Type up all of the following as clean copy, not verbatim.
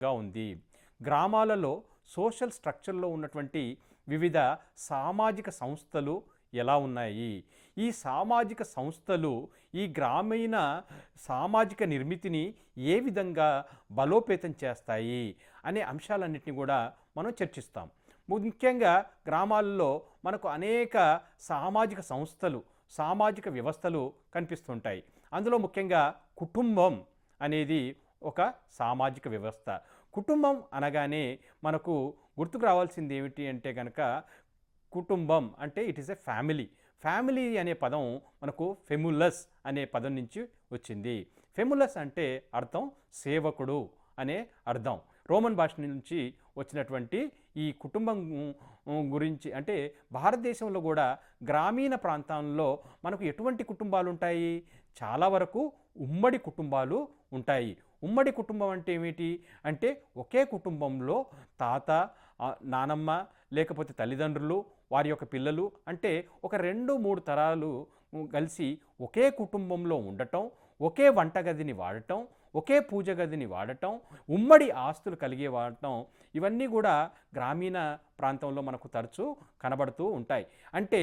గా ఉంది. గ్రామాలలో సోషల్ స్ట్రక్చర్‌లో ఉన్నటువంటి వివిధ సామాజిక సంస్థలు ఎలా ఉన్నాయి? ఈ సామాజిక సంస్థలు ఈ గ్రామీణ సామాజిక నిర్మితిని ఏ విధంగా బలోపేతం చేస్తాయి? అనే అంశాలన్నిటిని కూడా మనం చర్చిస్తాం. ముఖ్యంగా గ్రామాల్లో మనకు అనేక సామాజిక సంస్థలు, సామాజిక వ్యవస్థలు కనిపిస్తుంటాయి. అందులో ముఖ్యంగా కుటుంబం అనేది ఒక సామాజిక వ్యవస్థ. కుటుంబం అనగానే మనకు గుర్తుకు రావాల్సింది ఏమిటి అంటే గనక, కుటుంబం అంటే it is a family. Family అనే పదం మనకు ఫెములస్ అనే పదం నుంచి వచ్చింది. ఫెములస్ అంటే అర్థం సేవకుడు అనే అర్థం. రోమన్ భాష నుంచి వచ్చినటువంటి ఈ కుటుంబం గురించి అంటే భారతదేశంలో కూడా గ్రామీణ ప్రాంతాల్లో మనకు ఎటువంటి కుటుంబాలు ఉంటాయి? చాలా వరకు ఉమ్మడి కుటుంబాలు ఉంటాయి. ఉమ్మడి కుటుంబం అంటే ఏమిటి అంటే, ఒకే కుటుంబంలో తాత, నానమ్మ, లేకపోతే తల్లిదండ్రులు, వారి యొక్క పిల్లలు అంటే ఒక 2-3 తరాలు కలిసి ఒకే కుటుంబంలో ఉండటం, ఒకే వంటగదిని వాడటం, ఒకే పూజ గదిని వాడటం, ఉమ్మడి ఆస్తులు కలిగే వాడటం, ఇవన్నీ కూడా గ్రామీణ ప్రాంతంలో మనకు తరచూ కనబడుతూ ఉంటాయి. అంటే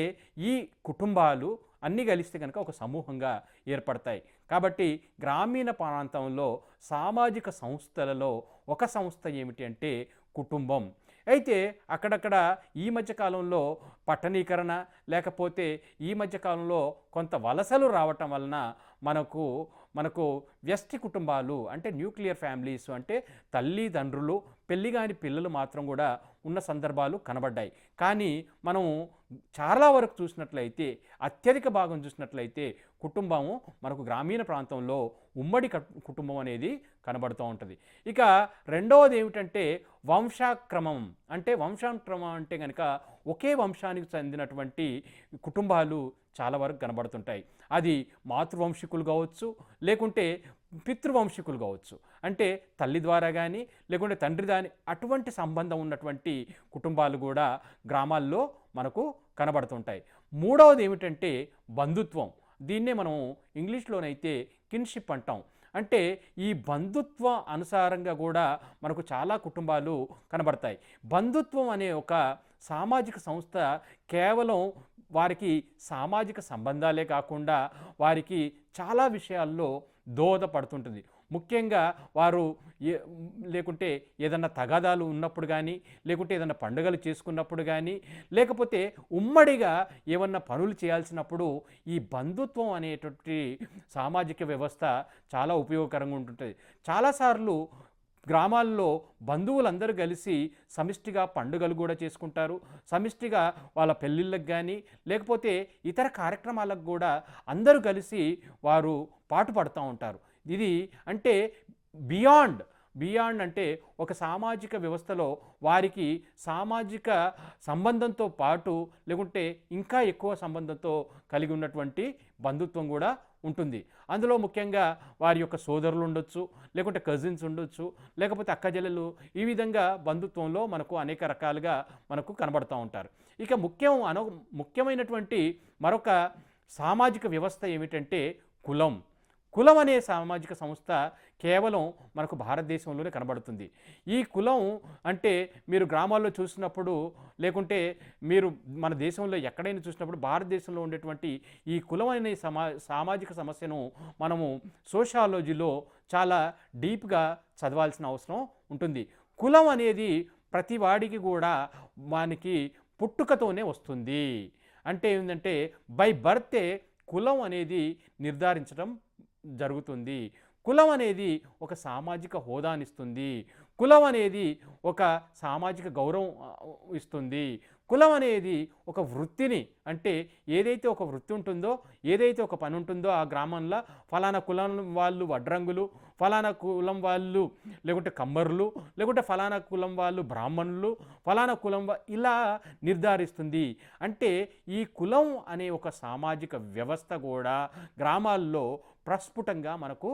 ఈ కుటుంబాలు అన్నీ కలిస్తే కనుక ఒక సమూహంగా ఏర్పడతాయి. కాబట్టి గ్రామీణ ప్రాంతంలో సామాజిక సంస్థలలో ఒక సంస్థ ఏమిటి అంటే కుటుంబం. అయితే అక్కడక్కడ ఈ మధ్యకాలంలో పట్టణీకరణ, లేకపోతే ఈ మధ్యకాలంలో కొంత వలసలు రావటం వలన మనకు మనకు వ్యష్టి కుటుంబాలు అంటే న్యూక్లియర్ ఫ్యామిలీస్ అంటే తల్లిదండ్రులు, పెళ్లి కాని పిల్లలు మాత్రం కూడా ఉన్న సందర్భాలు కనబడ్డాయి. కానీ మనం చాలా వరకు చూసినట్లయితే, అత్యధిక భాగం చూసినట్లయితే కుటుంబము మనకు గ్రామీణ ప్రాంతంలో ఉమ్మడి కుటుంబం అనేది కనబడుతూ ఉంటుంది. ఇక రెండవది ఏమిటంటే వంశాక్రమం. అంటే వంశాక్రమం అంటే కనుక ఒకే వంశానికి చెందినటువంటి కుటుంబాలు చాలా వరకు కనబడుతుంటాయి. అది మాతృవంశికులు కావచ్చు, లేకుంటే పితృవంశికులు కావచ్చు. అంటే తల్లి ద్వారా కానీ, లేకుంటే తండ్రి దాని అటువంటి సంబంధం ఉన్నటువంటి కుటుంబాలు కూడా గ్రామాల్లో మనకు కనబడుతుంటాయి. మూడవది ఏమిటంటే బంధుత్వం. దీన్నే మనం ఇంగ్లీష్లోనైతే కిన్షిప్ అంటాం. అంటే ఈ బంధుత్వ అనుసారంగా కూడా మనకు చాలా కుటుంబాలు కనబడతాయి. బంధుత్వం అనే ఒక సామాజిక సంస్థ కేవలం వారికి సామాజిక సంబంధాలే కాకుండా వారికి చాలా విషయాల్లో దోహదపడుతుంటుంది. ముఖ్యంగా వారు లేకుంటే ఏదన్నా తగాదాలు ఉన్నప్పుడు కానీ, లేకుంటే ఏదన్నా పండుగలు చేసుకున్నప్పుడు కానీ, లేకపోతే ఉమ్మడిగా ఏమన్నా పనులు చేయాల్సినప్పుడు ఈ బంధుత్వం అనేటువంటి సామాజిక వ్యవస్థ చాలా ఉపయోగకరంగా ఉంటుంటుంది. చాలాసార్లు గ్రామాల్లో బంధువులందరూ కలిసి సమిష్టిగా పండుగలు కూడా చేసుకుంటారు. సమిష్టిగా వాళ్ళ పెళ్ళిళ్ళకు కానీ, లేకపోతే ఇతర కార్యక్రమాలకు కూడా అందరూ కలిసి వారు పాటుపడుతూ ఉంటారు. ఇది అంటే బియాండ్ అంటే ఒక సామాజిక వ్యవస్థలో వారికి సామాజిక సంబంధంతో పాటు, లేకుంటే ఇంకా ఎక్కువ సంబంధంతో కలిగి ఉన్నటువంటి బంధుత్వం కూడా ఉంటుంది. అందులో ముఖ్యంగా వారి యొక్క సోదరులు ఉండొచ్చు, లేకుంటే కజిన్స్ ఉండొచ్చు, లేకపోతే అక్కజెల్లెలు, ఈ విధంగా బంధుత్వంలో మనకు అనేక రకాలుగా మనకు కనబడుతూ ఉంటారు. ఇక ముఖ్యమైనటువంటి మరొక సామాజిక వ్యవస్థ ఏమిటంటే కులం. కులం అనే సామాజిక సంస్థ కేవలం మనకు భారతదేశంలోనే కనబడుతుంది. ఈ కులం అంటే మీరు గ్రామాల్లో చూసినప్పుడు, లేకుంటే మీరు మన దేశంలో ఎక్కడైనా చూసినప్పుడు, భారతదేశంలో ఉండేటువంటి ఈ కులం అనే సామాజిక సమస్యను మనము సోషాలజీలో చాలా డీప్గా చదవాల్సిన అవసరం ఉంటుంది. కులం అనేది ప్రతి వాడికి కూడా మనకి పుట్టుకతోనే వస్తుంది. అంటే ఏంటంటే బై బర్తే కులం అనేది నిర్ధారించడం జరుగుతుంది. కులం అనేది ఒక సామాజిక హోదానిస్తుంది. కులం అనేది ఒక సామాజిక గౌరవం ఇస్తుంది. కులం అనేది ఒక వృత్తిని, అంటే ఏదైతే ఒక వృత్తి ఉంటుందో, ఏదైతే ఒక పని ఉంటుందో ఆ గ్రామంలో ఫలానా కులం వాళ్ళు వడ్రంగులు, ఫలానా కులం వాళ్ళు లేకుంటే కమ్మరులు, లేకుంటే ఫలానా కులం వాళ్ళు బ్రాహ్మణులు, ఫలానా కులం ఇలా నిర్ధారిస్తుంది. అంటే ఈ కులం అనే ఒక సామాజిక వ్యవస్థ కూడా గ్రామాల్లో ప్రస్ఫుటంగా మనకు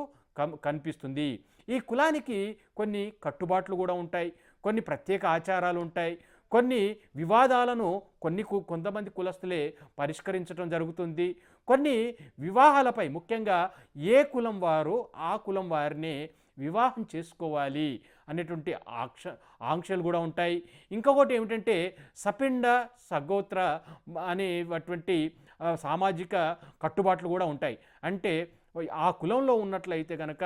కనిపిస్తుంది. ఈ కులానికి కొన్ని కట్టుబాట్లు కూడా ఉంటాయి, కొన్ని ప్రత్యేక ఆచారాలు ఉంటాయి, కొన్ని వివాదాలను కొంతమంది కులస్తులే పరిష్కరించడం జరుగుతుంది. కొన్ని వివాహాలపై ముఖ్యంగా ఏ కులం వారు ఆ కులం వారిని వివాహం చేసుకోవాలి అనేటువంటి ఆంక్షలు కూడా ఉంటాయి. ఇంకొకటి ఏమిటంటే సపిండ సగోత్ర అనేటువంటి సామాజిక కట్టుబాట్లు కూడా ఉంటాయి. అంటే ఆ కులంలో ఉన్నట్లయితే కనుక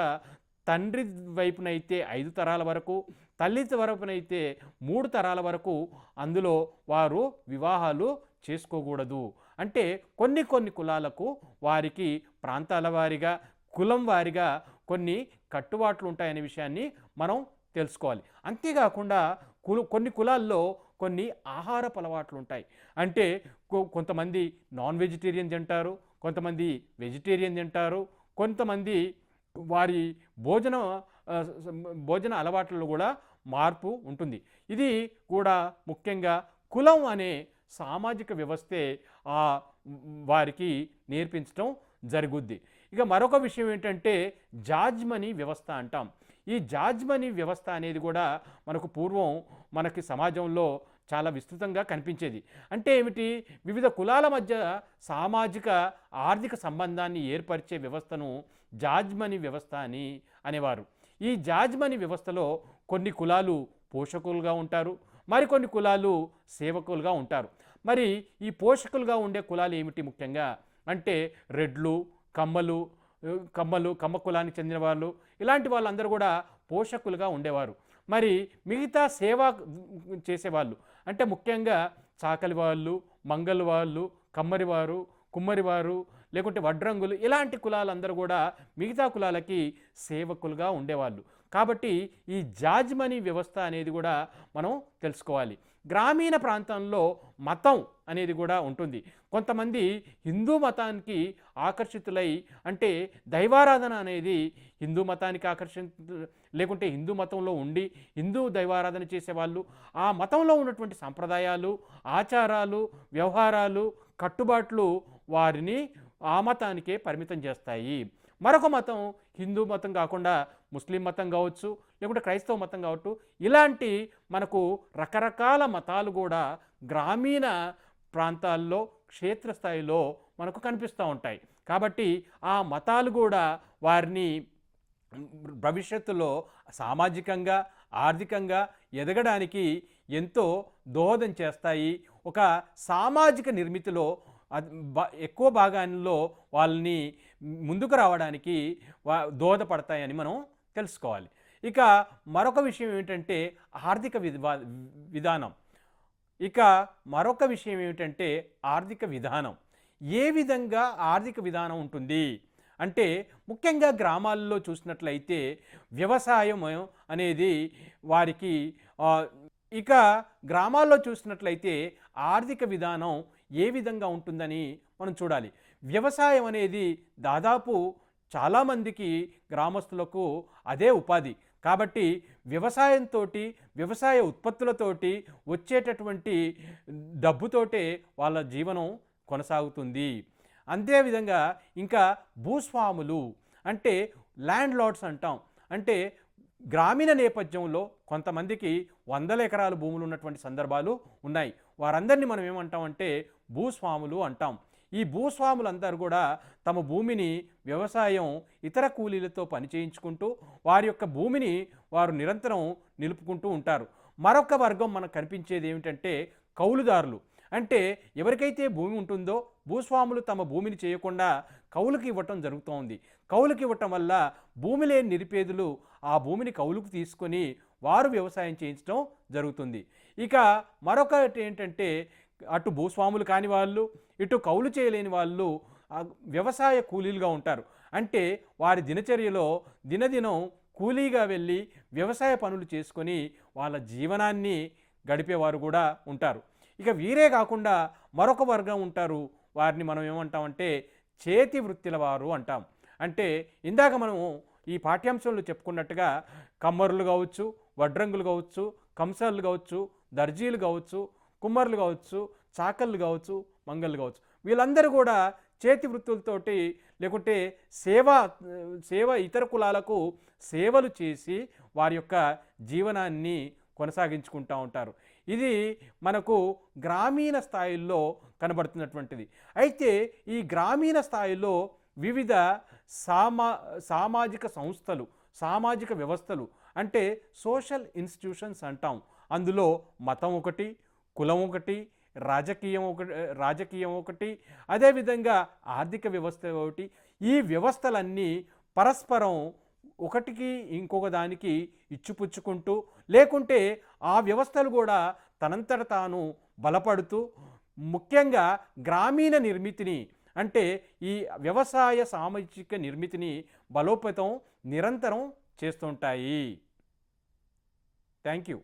తండ్రి వైపునైతే 5 తరాల వరకు, తల్లి వైపునైతే 3 తరాల వరకు అందులో వారు వివాహాలు చేసుకోకూడదు. అంటే కొన్ని కులాలకు వారికి ప్రాంతాల వారీగా, కులం వారీగా కొన్ని కట్టుబాట్లు ఉంటాయనే విషయాన్ని మనం తెలుసుకోవాలి. అంతేకాకుండా కొన్ని కులాల్లో కొన్ని ఆహారపు అలవాట్లు ఉంటాయి. అంటే కొంతమంది నాన్ వెజిటేరియన్ తింటారు, కొంతమంది వెజిటేరియన్ తింటారు, కొంతమంది వారి భోజన అలవాట్లలో కూడా మార్పు ఉంటుంది. ఇది కూడా ముఖ్యంగా కులం అనే సామాజిక వ్యవస్థే వారికి నేర్పించడం జరుగుద్ది. ఇక మరొక విషయం ఏంటంటే జాజ్మనీ వ్యవస్థ అంటాం. ఈ జాజ్మనీ వ్యవస్థ అనేది కూడా మనకు పూర్వం మనకి సమాజంలో చాలా విస్తృతంగా కనిపించేది. అంటే ఏమిటి? వివిధ కులాల మధ్య సామాజిక ఆర్థిక సంబంధాన్ని ఏర్పరిచే వ్యవస్థను జాజ్మనీ వ్యవస్థ అనేవారు. ఈ జాజ్మనీ వ్యవస్థలో కొన్ని కులాలు పోషకులుగా ఉంటారు, మరికొన్ని కులాలు సేవకులుగా ఉంటారు. మరి ఈ పోషకులుగా ఉండే కులాలు ఏమిటి ముఖ్యంగా అంటే రెడ్లు, కమ్మ కులానికి చెందిన వాళ్ళు, ఇలాంటి వాళ్ళందరూ కూడా పోషకులుగా ఉండేవారు. మరి మిగతా సేవ చేసేవాళ్ళు అంటే ముఖ్యంగా చాకలి వాళ్ళు, మంగళ వాళ్ళు, కమ్మరివారు, కుమ్మరివారు, లేకుంటే వడ్రంగులు, ఇలాంటి కులాలందరూ కూడా మిగతా కులాలకి సేవకులుగా ఉండేవాళ్ళు. కాబట్టి ఈ జాజ్మనీ వ్యవస్థ అనేది కూడా మనం తెలుసుకోవాలి. గ్రామీణ ప్రాంతంలో మతం అనేది కూడా ఉంటుంది. కొంతమంది హిందూ మతానికి ఆకర్షితులై అంటే దైవారాధన అనేది హిందూ మతానికి లేకుంటే హిందూ మతంలో ఉండి హిందూ దైవారాధన చేసేవాళ్ళు ఆ మతంలో ఉన్నటువంటి సంప్రదాయాలు, ఆచారాలు, వ్యవహారాలు, కట్టుబాట్లు వారిని ఆ మతానికే పరిమితం చేస్తాయి. మరొక మతం హిందూ మతం కాకుండా ముస్లిం మతం కావచ్చు, లేకుంటే క్రైస్తవ మతం కావచ్చు, ఇలాంటి మనకు రకరకాల మతాలు కూడా గ్రామీణ ప్రాంతాల్లో క్షేత్రస్థాయిలో మనకు కనిపిస్తూ ఉంటాయి. కాబట్టి ఆ మతాలు కూడా వారిని భవిష్యత్తులో సామాజికంగా, ఆర్థికంగా ఎదగడానికి ఎంతో దోహదం చేస్తాయి. ఒక సామాజిక నిర్మితిలో ఎక్కువ భాగాల్లో వాళ్ళని ముందుకు రావడానికి దోహదపడతాయని మనం తెలుసుకోవాలి. ఇక మరొక విషయం ఏమిటంటే ఆర్థిక విధానం. ఆర్థిక విధానం ఏ విధంగా ఆర్థిక విధానం ఉంటుంది అంటే ముఖ్యంగా గ్రామాల్లో చూసినట్లయితే వ్యవసాయం అనేది వారికి ఇక గ్రామాల్లో చూసినట్లయితే ఆర్థిక విధానం ఏ విధంగా ఉంటుందని మనం చూడాలి. వ్యవసాయం అనేది దాదాపు చాలామందికి గ్రామస్తులకు అదే ఉపాధి. కాబట్టి వ్యవసాయంతో, వ్యవసాయ ఉత్పత్తులతోటి వచ్చేటటువంటి డబ్బుతోటే వాళ్ళ జీవనం కొనసాగుతుంది. అంతేవిధంగా ఇంకా భూస్వాములు అంటే ల్యాండ్ లార్డ్స్ అంటాం. అంటే గ్రామీణ నేపథ్యంలో కొంతమందికి 100 ఎకరాల భూములు ఉన్నటువంటి సందర్భాలు ఉన్నాయి. వారందరినీ మనం ఏమంటామంటే భూస్వాములు అంటాం. ఈ భూస్వాములందరూ కూడా తమ భూమిని వ్యవసాయం ఇతర కూలీలతో పనిచేయించుకుంటూ వారి యొక్క భూమిని వారు నిరంతరం నిలుపుకుంటూ ఉంటారు. మరొక వర్గం మనకు కనిపించేది ఏమిటంటే కౌలుదారులు. అంటే ఎవరికైతే భూమి ఉంటుందో భూస్వాములు తమ భూమిని చేయకుండా కౌలుకి ఇవ్వటం జరుగుతోంది. కౌలుకి ఇవ్వటం వల్ల భూమి లేని నిరుపేదలు ఆ భూమిని కౌలుకు తీసుకొని వారు వ్యవసాయం చేయించడం జరుగుతుంది. ఇక మరొకటి ఏంటంటే అటు భూస్వాములు కాని వాళ్ళు, ఇటు కౌలు చేయలేని వాళ్ళు వ్యవసాయ కూలీలుగా ఉంటారు. అంటే వారి దినచర్యలో దినదినం కూలీగా వెళ్ళి వ్యవసాయ పనులు చేసుకొని వాళ్ళ జీవనాన్ని గడిపేవారు కూడా ఉంటారు. ఇక వీరే కాకుండా మరొక వర్గం ఉంటారు. వారిని మనం ఏమంటామంటే చేతి వృత్తుల వారు అంటాం. అంటే ఇందాక మనము ఈ పాఠ్యాంశంలో చెప్పుకున్నట్టుగా కమ్మరులు కావచ్చు, వడ్రంగులు కావచ్చు, కంసాలు కావచ్చు, దర్జీలు కావచ్చు, కుమ్మరులు కావచ్చు, చాకళ్ళు కావచ్చు, మంగళ్ళు కావచ్చు, వీళ్ళందరూ కూడా చేతి వృత్తులతోటి లేకుంటే సేవ ఇతర కులాలకు సేవలు చేసి వారి యొక్క జీవనాన్ని కొనసాగించుకుంటూ ఉంటారు. ఇది మనకు గ్రామీణ స్థాయిల్లో కనబడుతున్నటువంటిది. అయితే ఈ గ్రామీణ స్థాయిలో వివిధ సామాజిక సంస్థలు, సామాజిక వ్యవస్థలు అంటే సోషల్ ఇన్స్టిట్యూషన్స్ అంటాం. అందులో మతం ఒకటి, కులం ఒకటి, రాజకీయం ఒకటి, అదేవిధంగా ఆర్థిక వ్యవస్థ ఒకటి. ఈ వ్యవస్థలన్నీ పరస్పరం ఒకటికి ఇంకొక దానికి ఇచ్చిపుచ్చుకుంటూ, లేకుంటే ఆ వ్యవస్థలు కూడా తనంతట తాను బలపడుతూ, ముఖ్యంగా గ్రామీణ నిర్మితిని అంటే ఈ వ్యవసాయ సామాజిక నిర్మితిని బలోపేతం నిరంతరం చేస్తుంటాయి. Thank you.